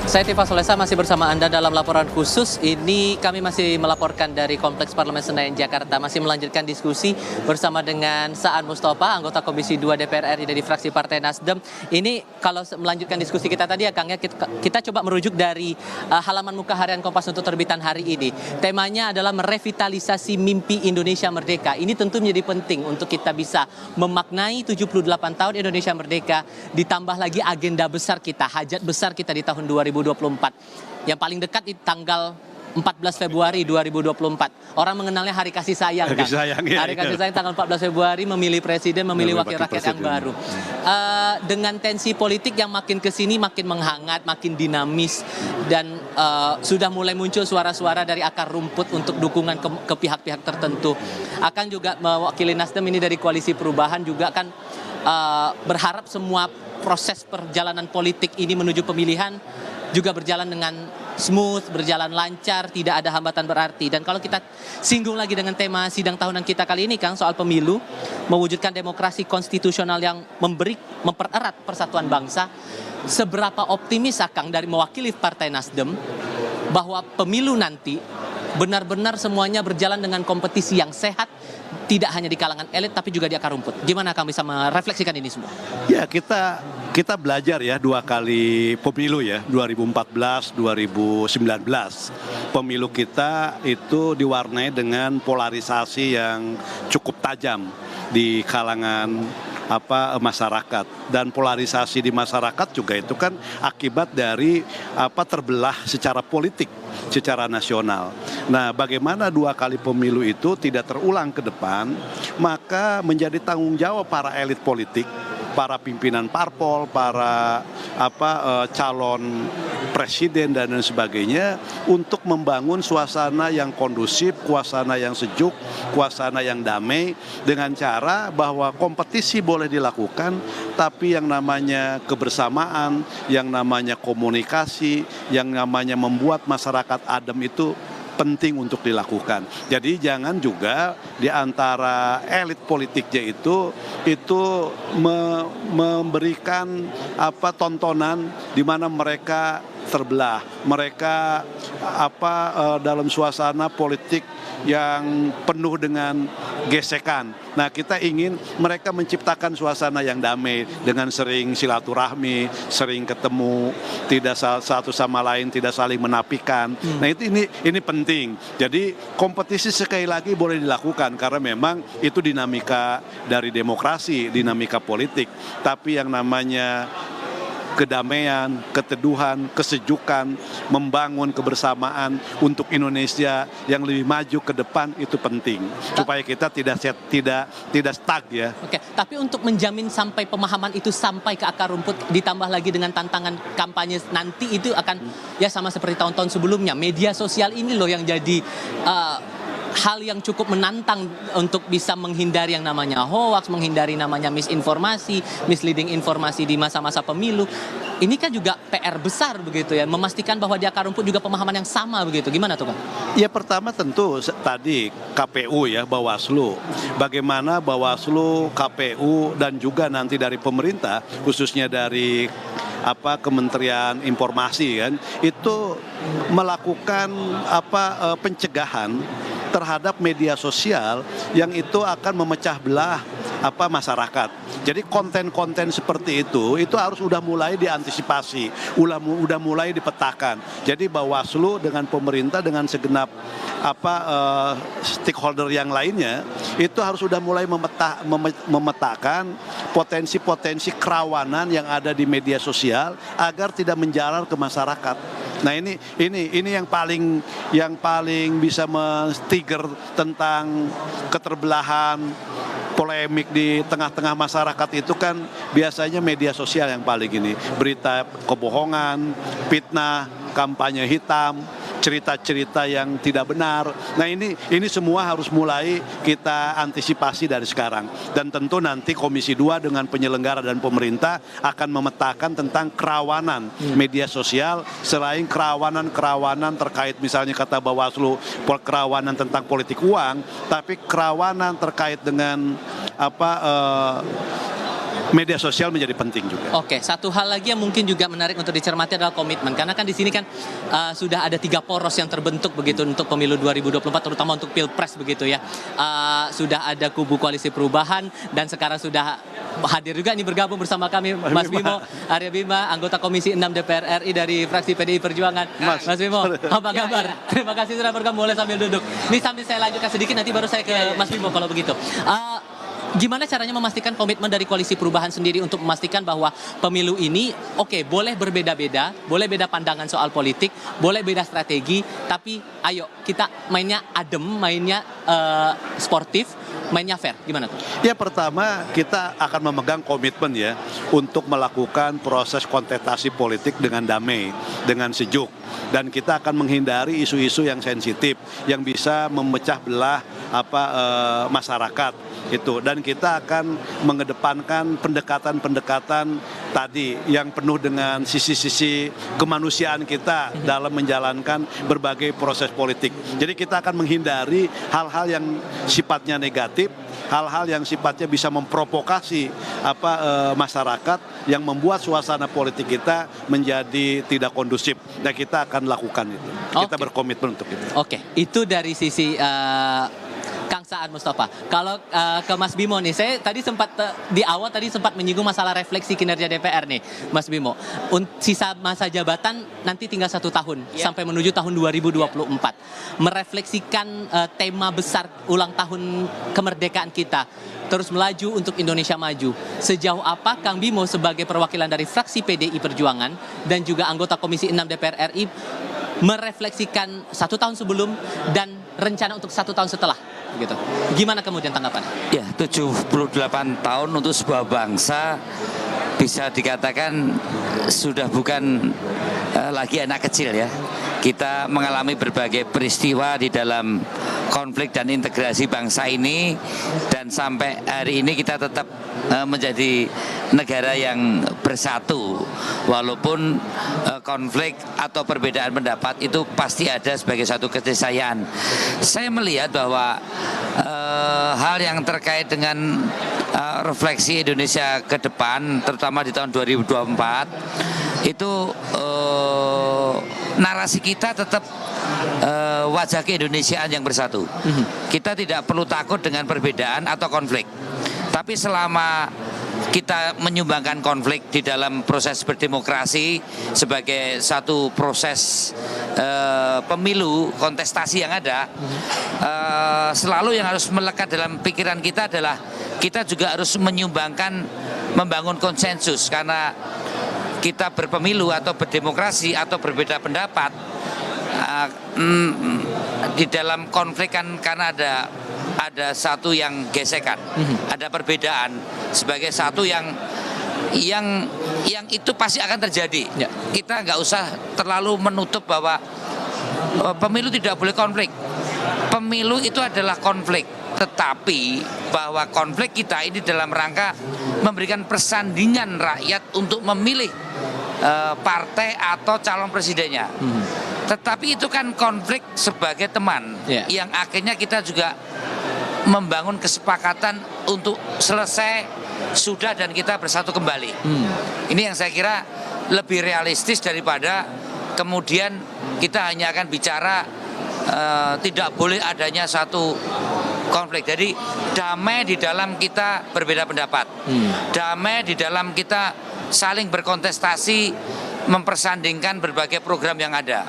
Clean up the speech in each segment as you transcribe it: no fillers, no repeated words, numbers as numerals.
Saya Tifa Solesa masih bersama Anda dalam laporan khusus. Ini kami masih melaporkan dari Kompleks Parlemen Senayan, Jakarta. Masih melanjutkan diskusi bersama dengan Saan Mustafa, anggota Komisi 2 DPR RI dari fraksi Partai Nasdem. Ini kalau melanjutkan diskusi kita tadi ya Kang, ya, kita coba merujuk dari halaman muka harian Kompas untuk terbitan hari ini. Temanya adalah merevitalisasi mimpi Indonesia Merdeka. Ini tentu menjadi penting untuk kita bisa memaknai 78 tahun Indonesia Merdeka, ditambah lagi agenda besar kita, hajat besar kita di tahun 2024. Yang paling dekat di tanggal 14 Februari 2024. Orang mengenalnya Hari Kasih Sayang, kan? Hari Kasih Sayang tanggal 14 Februari, memilih presiden, memilih wakil rakyat yang baru. Dengan tensi politik yang makin kesini makin menghangat, makin dinamis, dan sudah mulai muncul suara-suara dari akar rumput untuk dukungan ke pihak-pihak tertentu. Akan juga mewakili Nasdem ini dari Koalisi Perubahan juga kan berharap semua proses perjalanan politik ini menuju pemilihan juga berjalan dengan smooth, berjalan lancar, tidak ada hambatan berarti. Dan kalau kita singgung lagi dengan tema sidang tahunan kita kali ini, Kang, soal pemilu, mewujudkan demokrasi konstitusional yang mempererat persatuan bangsa, seberapa optimis Kang dari mewakili Partai Nasdem bahwa pemilu nanti benar-benar semuanya berjalan dengan kompetisi yang sehat, tidak hanya di kalangan elit tapi juga di akar rumput. Gimana Kang bisa merefleksikan ini semua? Ya, kita belajar ya 2 kali pemilu ya, 2014, 2019. Pemilu kita itu diwarnai dengan polarisasi yang cukup tajam di kalangan masyarakat, dan polarisasi di masyarakat juga itu kan akibat dari terbelah secara politik, secara nasional. Nah, bagaimana 2 kali pemilu itu tidak terulang ke depan, maka menjadi tanggung jawab para elit politik, para pimpinan parpol, para calon presiden dan lain sebagainya, untuk membangun suasana yang kondusif, suasana yang sejuk, suasana yang damai, dengan cara bahwa kompetisi boleh dilakukan, tapi yang namanya kebersamaan, yang namanya komunikasi, yang namanya membuat masyarakat adem itu penting untuk dilakukan. Jadi jangan juga di antara elit politiknya itu memberikan tontonan di mana mereka terbelah, mereka dalam suasana politik yang penuh dengan gesekan. Nah, kita ingin mereka menciptakan suasana yang damai dengan sering silaturahmi, sering ketemu, tidak satu sama lain, tidak saling menafikan. Nah, ini penting. Jadi kompetisi sekali lagi boleh dilakukan karena memang itu dinamika dari demokrasi, dinamika politik. Tapi yang namanya kedamaian, keteduhan, kesejukan, membangun kebersamaan untuk Indonesia yang lebih maju ke depan itu penting supaya kita tidak stuck ya. Oke, tapi untuk menjamin sampai pemahaman itu sampai ke akar rumput, ditambah lagi dengan tantangan kampanye nanti, itu akan ya sama seperti tahun-tahun sebelumnya. Media sosial ini loh yang jadi hal yang cukup menantang untuk bisa menghindari yang namanya hoax, menghindari namanya misinformasi, misleading informasi di masa-masa pemilu. Ini kan juga PR besar begitu ya, memastikan bahwa di akar rumput juga pemahaman yang sama begitu. Gimana tuh Bang? Ya, pertama tentu tadi KPU ya, Bawaslu. Bagaimana Bawaslu, KPU, dan juga nanti dari pemerintah, khususnya dari Kementerian Informasi kan, itu melakukan pencegahan terhadap media sosial yang itu akan memecah belah masyarakat. Jadi konten-konten seperti itu harus udah mulai diantisipasi, udah mulai dipetakan. Jadi Bawaslu dengan pemerintah dengan segenap stakeholder yang lainnya itu harus udah mulai memetakan potensi-potensi kerawanan yang ada di media sosial agar tidak menjalar ke masyarakat. Nah, ini yang paling bisa men-trigger tentang keterbelahan, polemik di tengah-tengah masyarakat itu kan biasanya media sosial yang paling berita kebohongan, fitnah, kampanye hitam, cerita-cerita yang tidak benar. Nah, ini semua harus mulai kita antisipasi dari sekarang. Dan tentu nanti Komisi 2 dengan penyelenggara dan pemerintah akan memetakan tentang kerawanan media sosial, selain kerawanan terkait misalnya kata Bawaslu, kerawanan tentang politik uang, tapi kerawanan terkait dengan media sosial menjadi penting juga. Oke, satu hal lagi yang mungkin juga menarik untuk dicermati adalah komitmen. Karena kan di sini kan sudah ada 3 poros yang terbentuk begitu untuk pemilu 2024, terutama untuk Pilpres begitu ya. Sudah ada kubu Koalisi Perubahan dan sekarang sudah hadir juga nih bergabung bersama kami Mas Bimo Arya Bima, anggota Komisi 6 DPR RI dari fraksi PDI Perjuangan. Mas Bimo, apa kabar? Terima kasih sudah bergabung, boleh sambil duduk. Ini sambil saya lanjutkan sedikit, nanti baru saya ke Mas Bimo kalau begitu. Gimana caranya memastikan komitmen dari Koalisi Perubahan sendiri untuk memastikan bahwa pemilu ini boleh berbeda-beda, boleh beda pandangan soal politik, boleh beda strategi, tapi ayo kita mainnya adem, mainnya sportif, mainnya fair. Gimana tuh? Ya, pertama kita akan memegang komitmen ya untuk melakukan proses kontestasi politik dengan damai, dengan sejuk, dan kita akan menghindari isu-isu yang sensitif yang bisa memecah belah masyarakat itu, dan kita akan mengedepankan pendekatan-pendekatan tadi yang penuh dengan sisi-sisi kemanusiaan kita dalam menjalankan berbagai proses politik. Jadi kita akan menghindari hal-hal yang sifatnya negatif, hal-hal yang sifatnya bisa memprovokasi masyarakat yang membuat suasana politik kita menjadi tidak kondusif, dan kita akan lakukan itu. Kita berkomitmen untuk itu. Oke, itu dari sisi Kang Saan Mustafa. Kalau ke Mas Bimo nih, saya tadi sempat di awal tadi sempat menyinggung masalah refleksi kinerja DPR nih, Mas Bimo. Sisa masa jabatan nanti tinggal 1 tahun sampai menuju tahun 2024. Merefleksikan tema besar ulang tahun kemerdekaan kita, terus melaju untuk Indonesia maju. Sejauh apa Kang Bimo sebagai perwakilan dari fraksi PDI Perjuangan dan juga anggota Komisi 6 DPR RI merefleksikan 1 tahun sebelum dan rencana untuk 1 tahun setelah? Gitu. Gimana kemudian tanggapannya? Ya, 78 tahun untuk sebuah bangsa bisa dikatakan sudah bukan lagi anak kecil ya. Kita mengalami berbagai peristiwa di dalam konflik dan integrasi bangsa ini, dan sampai hari ini kita tetap menjadi negara yang bersatu walaupun konflik atau perbedaan pendapat itu pasti ada sebagai satu keniscayaan. Saya melihat bahwa hal yang terkait dengan refleksi Indonesia ke depan, terutama di tahun 2024 itu narasi kita tetap wajah keindonesiaan yang bersatu. Kita tidak perlu takut dengan perbedaan atau konflik. Tapi selama kita menyumbangkan konflik di dalam proses berdemokrasi sebagai satu proses pemilu, kontestasi yang ada, selalu yang harus melekat dalam pikiran kita adalah kita juga harus membangun konsensus, karena kita berpemilu atau berdemokrasi atau berbeda pendapat di dalam konflik kan karena ada satu yang gesekan, ada perbedaan sebagai satu yang itu pasti akan terjadi. Ya. Kita nggak usah terlalu menutup bahwa pemilu tidak boleh konflik. Pemilu itu adalah konflik, tetapi bahwa konflik kita ini dalam rangka memberikan persandingan rakyat untuk memilih partai atau calon presidennya. Tetapi itu kan konflik sebagai teman, yang akhirnya kita juga membangun kesepakatan untuk selesai sudah dan kita bersatu kembali. Ini yang saya kira lebih realistis daripada kemudian kita hanya akan bicara tidak boleh adanya satu konflik. Jadi damai di dalam kita berbeda pendapat, damai di dalam kita saling berkontestasi, mempersandingkan berbagai program yang ada.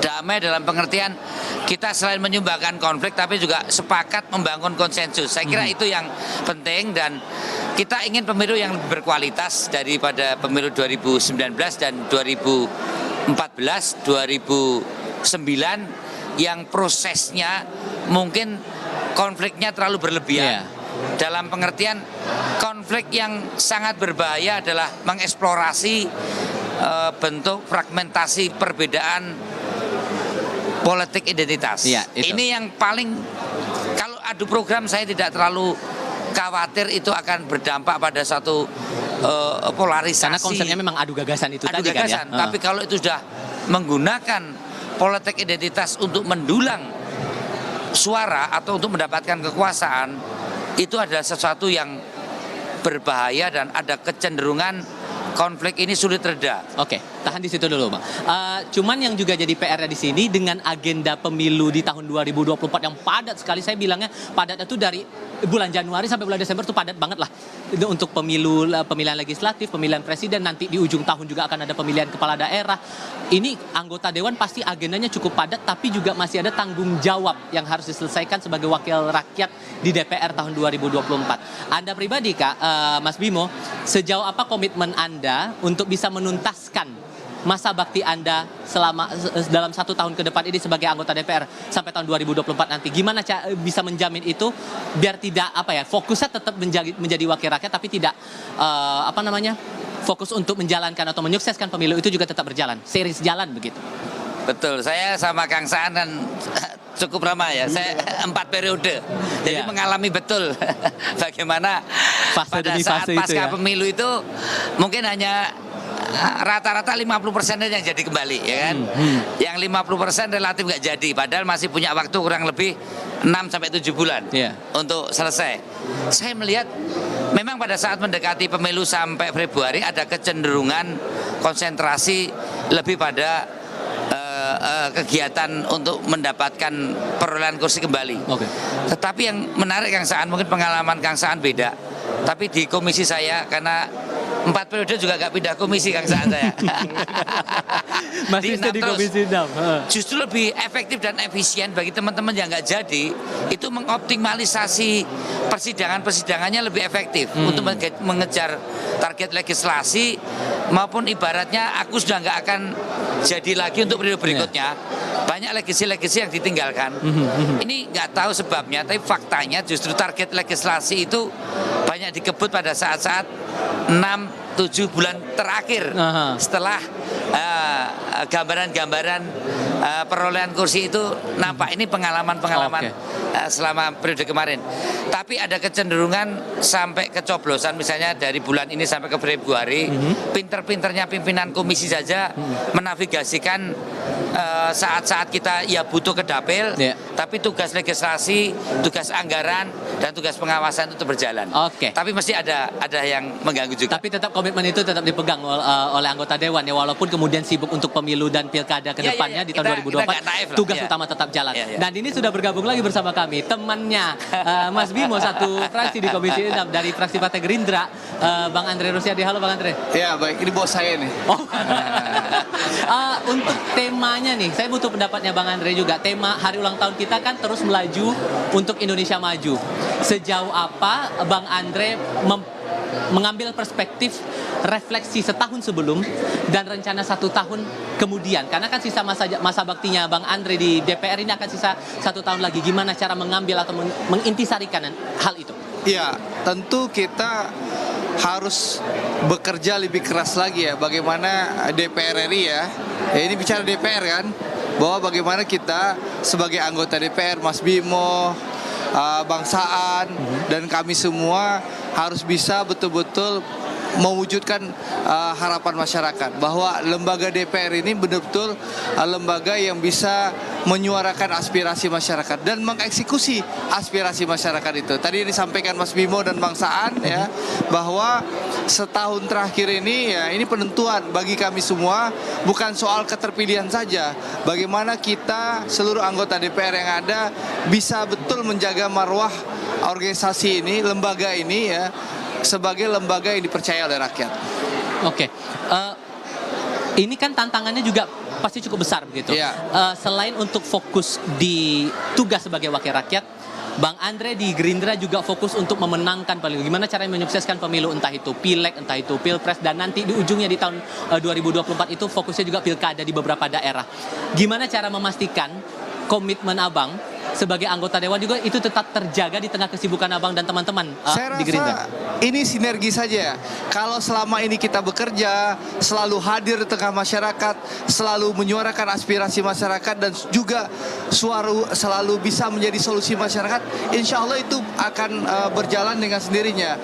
Damai dalam pengertian kita selain menyumbangkan konflik tapi juga sepakat membangun konsensus. Saya kira itu yang penting, dan kita ingin pemilu yang lebih berkualitas daripada pemilu 2019 dan 2014, 2009 yang prosesnya mungkin konfliknya terlalu berlebihan. Dalam pengertian konflik yang sangat berbahaya adalah mengeksplorasi bentuk fragmentasi perbedaan politik identitas. Ini yang paling, kalau adu program saya tidak terlalu khawatir itu akan berdampak pada satu polarisasi. Karena konsepnya memang adu gagasan itu adu tadi gagasan, kan ya. Tapi kalau itu sudah menggunakan politik identitas untuk mendulang suara atau untuk mendapatkan kekuasaan, itu adalah sesuatu yang berbahaya dan ada kecenderungan konflik ini sulit reda. Oke, tahan di situ dulu, Bang. Cuman yang juga jadi PR-nya di sini dengan agenda pemilu di tahun 2024 yang padat sekali, saya bilangnya padat itu dari bulan Januari sampai bulan Desember tuh padat banget lah. Itu untuk pemilu, pemilihan legislatif, pemilihan presiden, nanti di ujung tahun juga akan ada pemilihan kepala daerah. Ini anggota dewan pasti agendanya cukup padat, tapi juga masih ada tanggung jawab yang harus diselesaikan sebagai wakil rakyat di DPR tahun 2024. Anda pribadi, Kak, Mas Bimo, sejauh apa komitmen Anda untuk bisa menuntaskan masa bakti Anda selama dalam 1 tahun ke depan ini sebagai anggota DPR sampai tahun 2024 nanti? Gimana bisa menjamin itu biar tidak fokusnya tetap menjadi wakil rakyat, tapi tidak fokus untuk menjalankan atau menyukseskan pemilu itu juga tetap berjalan, series jalan begitu. Betul, saya sama Kang Saan kan cukup ramah ya. Saya 4 periode, jadi mengalami betul bagaimana pada saat pasca pemilu itu mungkin hanya rata-rata 50% yang jadi kembali, ya kan? Yang 50% relatif nggak jadi, padahal masih punya waktu kurang lebih 6-7 bulan untuk selesai. Saya melihat memang pada saat mendekati pemilu sampai Februari ada kecenderungan konsentrasi lebih pada kegiatan untuk mendapatkan perolehan kursi kembali. Tetapi yang menarik Kang Saan, mungkin pengalaman Kang Saan beda. Tapi di komisi saya, karena 4 periode juga gak pindah komisi Kang Saan saya. Masih di komisi 6. Justru lebih efektif dan efisien bagi teman-teman yang nggak jadi, itu mengoptimalisasi persidangannya lebih efektif untuk mengejar target legislasi, maupun ibaratnya aku sudah nggak akan jadi lagi untuk periode berikutnya. Banyak legisi-legisi yang ditinggalkan. Ini nggak tahu sebabnya, tapi faktanya justru target legislasi itu banyak dikebut pada saat-saat 6-7 bulan terakhir setelah gambaran-gambaran perolehan kursi itu nampak. Ini pengalaman-pengalaman selama periode kemarin. Tapi ada kecenderungan sampai kecoblosan, misalnya dari bulan ini sampai ke Februari, pinter-pinternya pimpinan komisi saja menavigasikan saat-saat kita ya butuh ke dapil, tapi tugas legislasi, tugas anggaran, dan tugas pengawasan itu berjalan. Tapi mesti ada yang mengganggu juga. Tapi tetap komitmen itu tetap dipegang oleh anggota dewan ya, walaupun kemudian sibuk untuk pemilu dan pilkada ke depannya di tahun 2024, tugas utama tetap jalan. Dan ini sudah bergabung lagi bersama kami temannya Mas Bimo, satu fraksi di Komisi 6 dari fraksi Partai Gerindra, Bang Andre Rosiadi. Halo Bang Andre. Ya baik, ini bos saya nih. Untuk temanya nih, saya butuh pendapatnya Bang Andre juga. Tema hari ulang tahun kita kan terus melaju untuk Indonesia maju. Sejauh apa Bang Andre mengambil perspektif refleksi setahun sebelum dan rencana 1 tahun kemudian, karena kan sisa masa baktinya Bang Andre di DPR ini akan sisa 1 tahun lagi. Gimana cara mengambil atau mengintisarikan hal itu? Ya, tentu kita harus bekerja lebih keras lagi ya. Bagaimana DPR RI ya ini bicara DPR kan, bahwa bagaimana kita sebagai anggota DPR, Mas Bimo, Bang Saan, dan kami semua harus bisa betul-betul mewujudkan harapan masyarakat bahwa lembaga DPR ini betul-betul lembaga yang bisa menyuarakan aspirasi masyarakat dan mengeksekusi aspirasi masyarakat itu. Tadi disampaikan Mas Bimo dan Bang Saan ya, bahwa setahun terakhir ini ya ini penentuan bagi kami semua, bukan soal keterpilihan saja. Bagaimana kita seluruh anggota DPR yang ada bisa betul menjaga marwah organisasi ini, lembaga ini ya, sebagai lembaga yang dipercaya oleh rakyat. Ini kan tantangannya juga pasti cukup besar begitu. Selain untuk fokus di tugas sebagai wakil rakyat, Bang Andre di Gerindra juga fokus untuk memenangkan pemilu. Gimana caranya menyukseskan pemilu, entah itu pileg, entah itu pilpres, dan nanti di ujungnya di tahun 2024 itu fokusnya juga pilkada di beberapa daerah. Gimana cara memastikan komitmen Abang sebagai anggota dewan juga itu tetap terjaga di tengah kesibukan Abang dan teman-teman di Gerindra? Ini sinergi saja. Kalau selama ini kita bekerja, selalu hadir di tengah masyarakat, selalu menyuarakan aspirasi masyarakat, dan juga selalu bisa menjadi solusi masyarakat, insya Allah itu akan berjalan dengan sendirinya.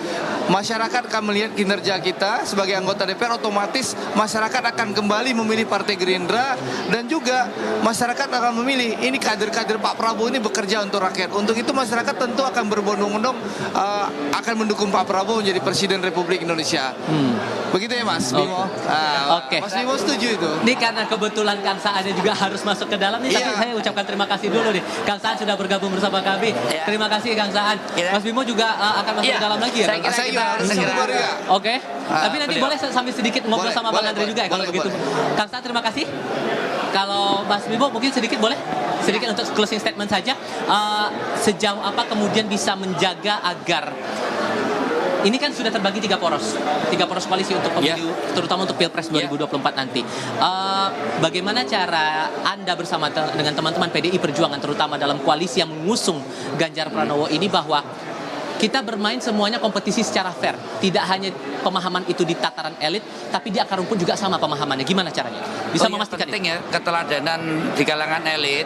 Masyarakat akan melihat kinerja kita sebagai anggota DPR, otomatis masyarakat akan kembali memilih Partai Gerindra, dan juga masyarakat akan memilih ini kader-kader Pak Prabowo ini ini bekerja untuk rakyat. Untuk itu masyarakat tentu akan berbondong-bondong akan mendukung Pak Prabowo menjadi Presiden Republik Indonesia. Begitu ya Mas Bimo? Oke. Mas Bimo setuju itu? Ini karena kebetulan Kang Saan juga harus masuk ke dalam nih, tapi Iya. saya ucapkan terima kasih dulu nih. Kang Saan sudah bergabung bersama kami. Iya. Terima kasih Kang Saan. Iya. Mas Bimo juga akan masuk Iya. ke dalam lagi ya? Saya kira Saya juga harus kita- keluar ya. Oke. Tapi nanti beliau. boleh sambil sedikit ngobrol Boleh, sama boleh, Bang Andre boleh, juga ya kalau boleh, begitu. boleh. Kang Saan terima kasih. Kalau Mas Bimo mungkin sedikit boleh? Sedikit untuk closing statement saja. Sejauh apa kemudian bisa menjaga agar ini kan sudah terbagi tiga poros koalisi untuk pemilu, terutama untuk Pilpres 2024 nanti. Bagaimana cara Anda bersama dengan teman-teman PDI Perjuangan, terutama dalam koalisi yang mengusung Ganjar Pranowo ini, bahwa kita bermain semuanya kompetisi secara fair, tidak hanya pemahaman itu di tataran elit, tapi di akar rumput juga sama pemahamannya. Gimana caranya? Bisa memastikan penting itu? ya keteladanan di kalangan elit.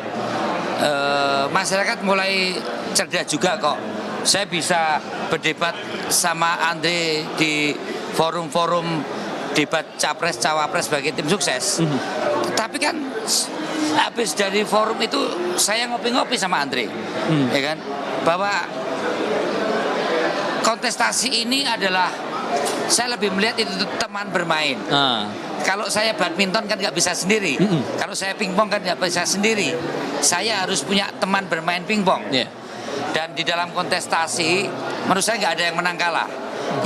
Masyarakat mulai cerdas juga kok. Saya bisa berdebat sama Andre di forum-forum debat capres cawapres sebagai tim sukses. Tapi kan habis dari forum itu saya ngopi-ngopi sama Andre, ya kan, bahwa kontestasi ini adalah, saya lebih melihat itu teman bermain. Kalau saya badminton kan nggak bisa sendiri. Kalau saya pingpong kan nggak bisa sendiri. Saya harus punya teman bermain pingpong. Yeah. Dan di dalam kontestasi, menurut saya nggak ada yang menang kalah.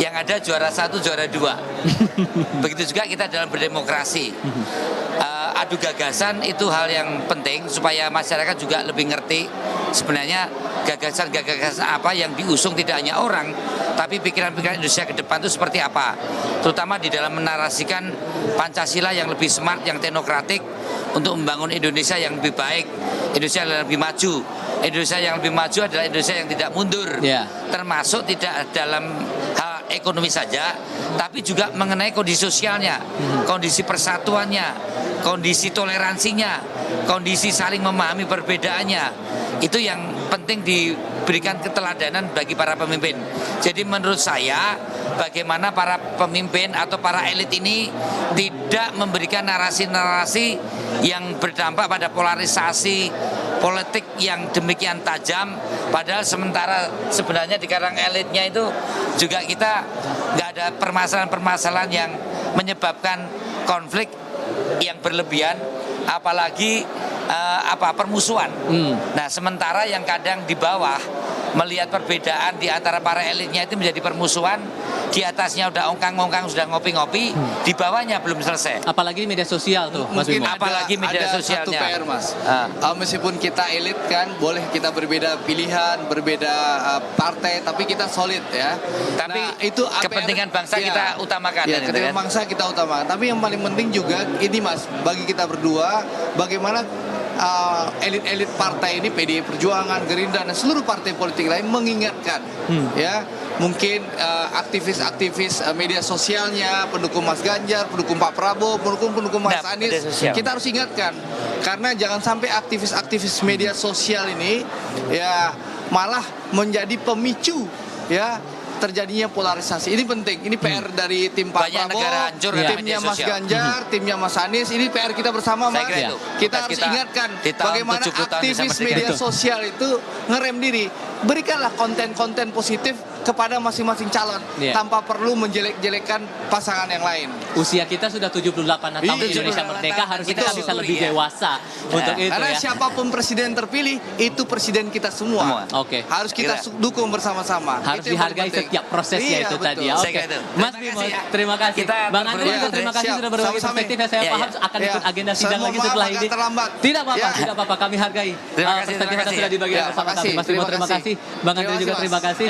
Yang ada juara 1, juara 2. Begitu juga kita dalam berdemokrasi. Adu gagasan itu hal yang penting supaya masyarakat juga lebih ngerti sebenarnya gagasan-gagasan apa yang diusung tidak hanya orang, tapi pikiran-pikiran Indonesia ke depan itu seperti apa. Terutama di dalam menarasikan Pancasila yang lebih smart, yang teknokratik, untuk membangun Indonesia yang lebih baik, Indonesia yang lebih maju. Indonesia yang lebih maju adalah Indonesia yang tidak mundur, termasuk tidak dalam hal ekonomi saja, tapi juga mengenai kondisi sosialnya, kondisi persatuannya, kondisi toleransinya, kondisi saling memahami perbedaannya. Itu yang penting diberikan keteladanan bagi para pemimpin. Jadi menurut saya, bagaimana para pemimpin atau para elit ini tidak memberikan narasi-narasi yang berdampak pada polarisasi politik yang demikian tajam, padahal sementara sebenarnya di kalangan elitnya itu juga kita nggak ada permasalahan-permasalahan yang menyebabkan konflik yang berlebihan, apalagi permusuhan. Nah, sementara yang kadang di bawah melihat perbedaan di antara para elitnya itu menjadi permusuhan, di atasnya udah ongkang-ongkang, sudah ngopi-ngopi, di bawahnya belum selesai. Apalagi di media sosial tuh, Mas Mungkin Bimo. Apalagi media ada sosialnya. satu PR Mas. Meskipun kita elit kan, boleh kita berbeda pilihan, berbeda partai, tapi kita solid ya. Tapi Nah, itu APR, kepentingan bangsa kita utamakan. Ya, kan, itu kepentingan kan? bangsa kita utamakan. Tapi yang paling penting juga ini Mas, bagi kita berdua, bagaimana elit-elit partai ini, PDI Perjuangan, Gerindra, dan seluruh partai politik lain mengingatkan, ya, mungkin aktivis-aktivis media sosialnya, pendukung Mas Ganjar, pendukung Pak Prabowo, pendukung Mas Nah, Anies, media sosial. kita harus ingatkan, karena jangan sampai aktivis-aktivis media sosial ini ya malah menjadi pemicu ya terjadinya polarisasi. Ini penting. Ini PR dari tim Pak Banyak Prabowo, negara hancur karena timnya media Mas sosial. Ganjar, timnya Mas Anies. Ini PR kita bersama, Saya Mas. kira itu. Kita Tugas harus kita ingatkan di tahun bagaimana 70 tahun aktivis bisa media merdeka. sosial itu ngerem diri. Berikanlah konten-konten positif kepada masing-masing calon tanpa perlu menjelek-jelekan pasangan yang lain. Usia kita sudah 78 tahun di Iya. Indonesia Merdeka, harus kita Itu bisa syukuri lebih ya. dewasa untuk itu Karena ya. siapapun presiden terpilih itu presiden kita semua. Oke. Harus kita dukung bersama-sama. Harus Itu yang paling dihargai penting. setiap prosesnya Iya, itu betul. tadi ya. Saya Oke. kira itu. Mas Terima Bimo, kasih ya. terima kasih. Kita Bang Andre juga berbeda. terima kasih Siap. sudah berbagi Sama-sama. perspektif yang saya Iya, paham iya. akan ikut Iya. agenda sidang Mohon lagi maaf setelah agak ini. terlambat. Tidak apa-apa, Ya. tidak apa-apa. Kami hargai Terima kasih, perspektif terima yang kasih sudah ya. dibagi Ya, bersama kami. makasih. Mas Bimo, terima Terima kasih. kasih. Bang Andre Terima juga kasih, terima Mas. kasih.